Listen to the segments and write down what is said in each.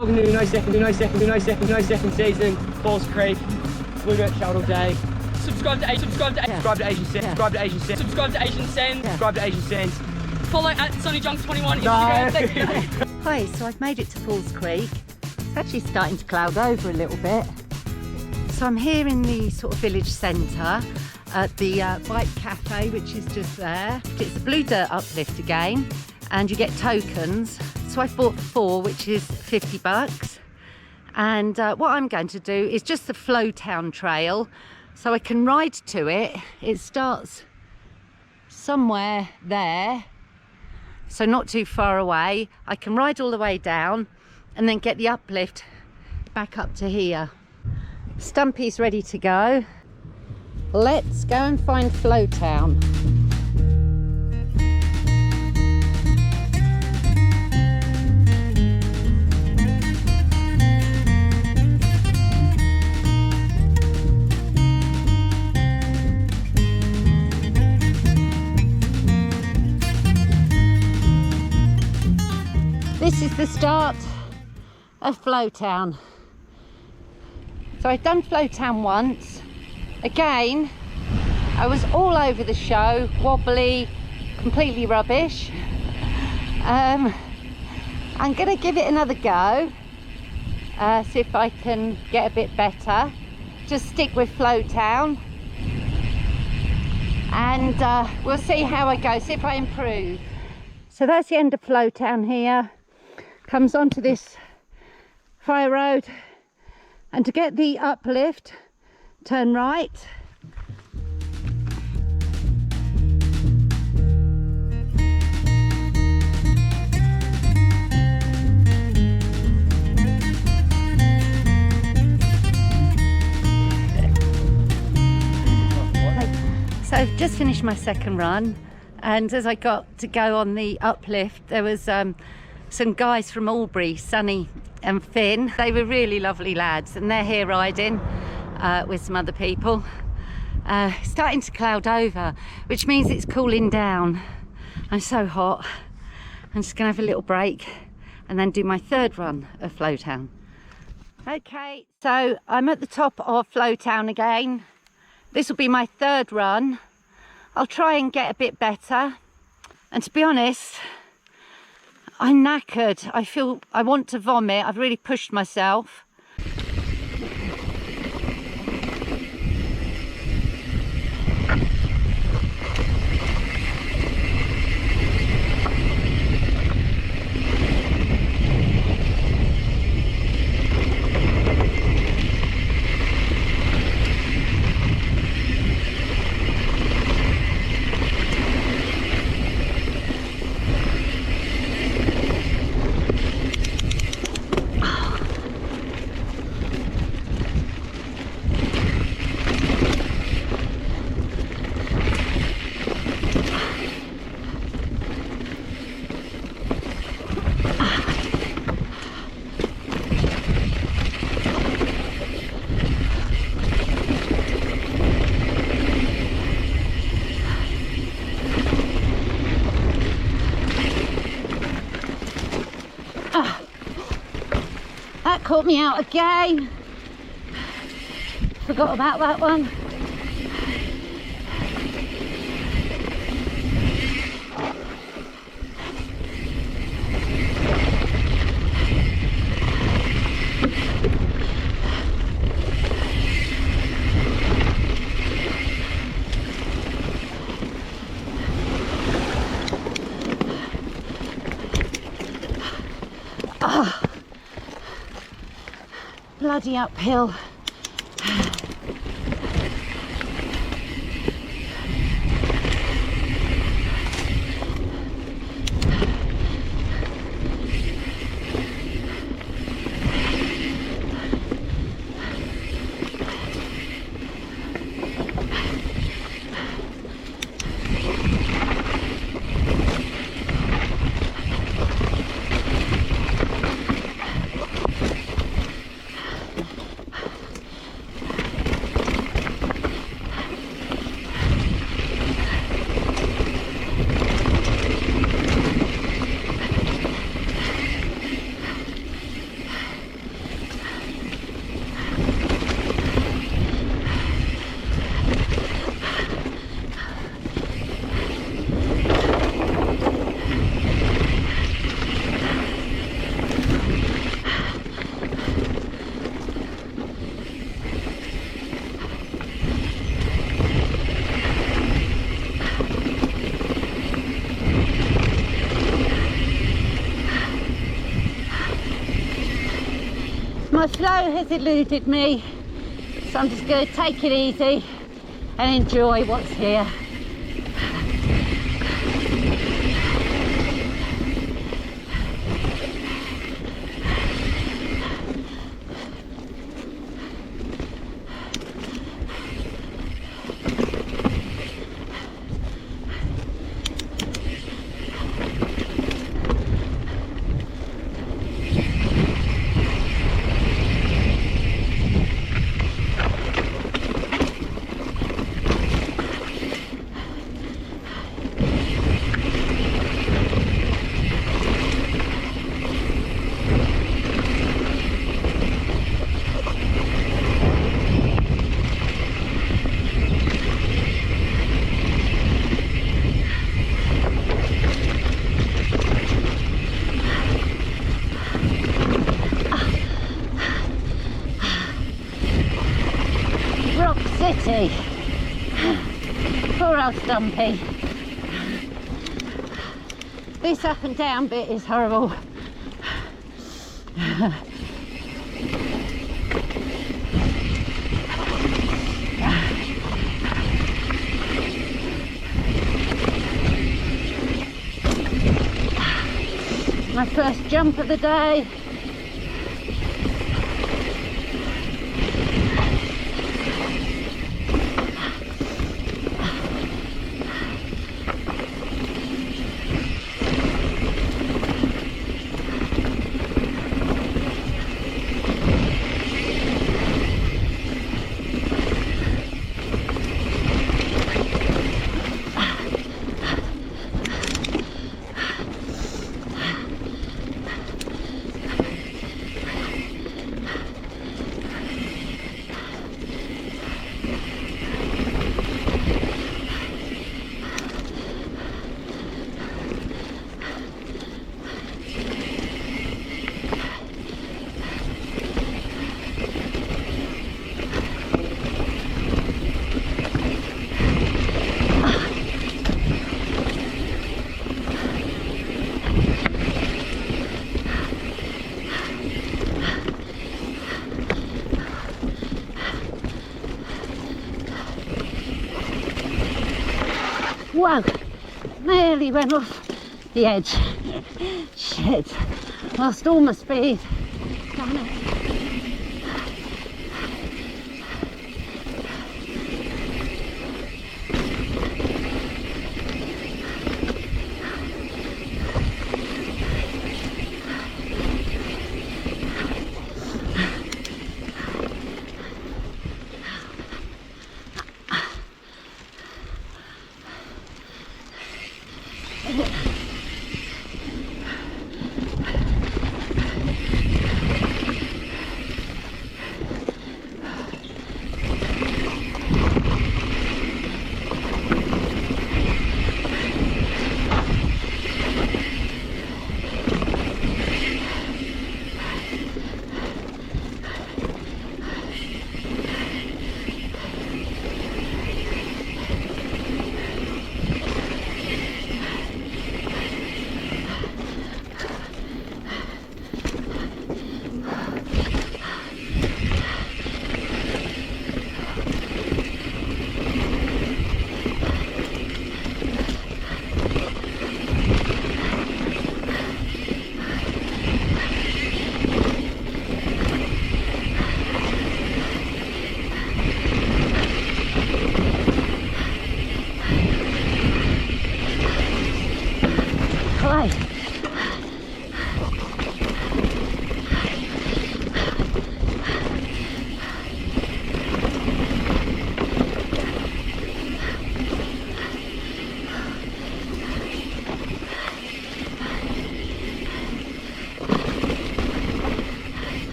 Welcome to no second season, Falls Creek, Blue Dirt Shuttle Day. Subscribe to Asian Sense, subscribe to Asian Sense, subscribe to Asian Sense, subscribe to Asian Sense, subscribe to Asian Sense. Follow at SonnyJunk21 Instagram. Thank you. Hi, so I've made it to Falls Creek. It's actually starting to cloud over a little bit. So I'm here in the sort of village centre at the bike cafe, which is just there. It's a Blue Dirt Uplift again, and you get tokens. So I've bought 4, which is $50. And what I'm going to do is just the Flowtown trail, so I can ride to it. It starts somewhere there, so not too far away. I can ride all the way down and then get the uplift back up to here. Stumpy's ready to go. Let's go and find Flowtown. This is the start of Flowtown. So I've done Flowtown once. Again, I was all over the show, wobbly, completely rubbish. I'm gonna give it another go, see if I can get a bit better. Just stick with Flowtown, and we'll see how I go, see if I improve. So that's the end of Flowtown here. Comes onto this fire road, and to get the uplift, turn right. So I've just finished my second run, and as I got to go on the uplift, there was some guys from Albury, Sonny and Finn. They were really lovely lads, and they're here riding with some other people. Starting to cloud over, which means it's cooling down. I'm so hot. I'm just gonna have a little break and then do my third run of Flowtown. Okay, so I'm at the top of Flowtown again. This will be my third run. I'll try and get a bit better, and to be honest, I'm knackered. I feel I want to vomit. I've really pushed myself. That caught me out again. Forgot about that one. Ah. Bloody uphill. My flow has eluded me, so I'm just going to take it easy and enjoy what's here. City. Poor old Stumpy. This up and down bit is horrible. My first jump of the day. Whoa, nearly went off the edge. Shit, lost all my speed. Damn it.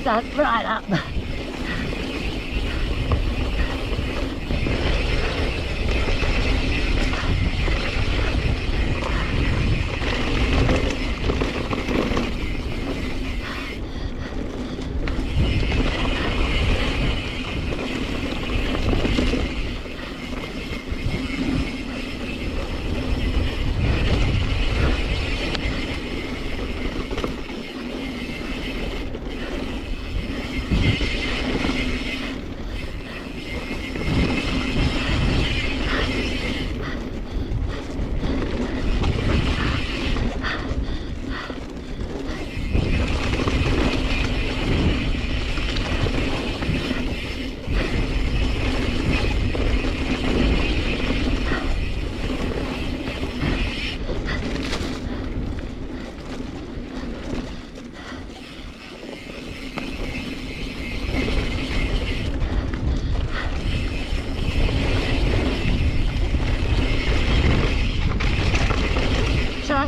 done right up.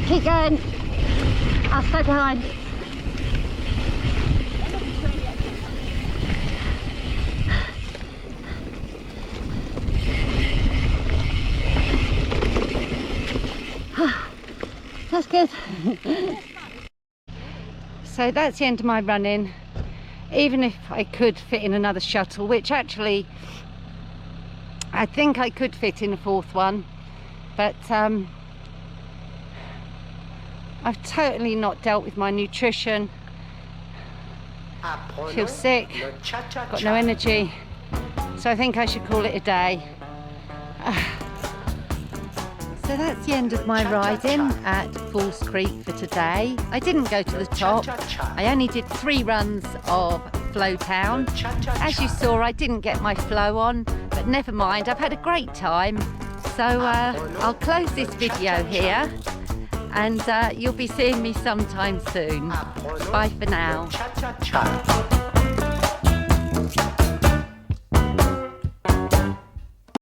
Keep going. I'll stay behind. That's good. So that's the end of my running. Even if I could fit in another shuttle, which actually I think I could fit in a fourth one, but I've totally not dealt with my nutrition. I feel sick, got no energy, so I think I should call it a day. So that's the end of my riding at Falls Creek for today. I didn't go to the top. I only did 3 runs of Flowtown. As you saw, I didn't get my flow on, but never mind, I've had a great time. So I'll close this video here, and you'll be seeing me sometime soon. Bye for now.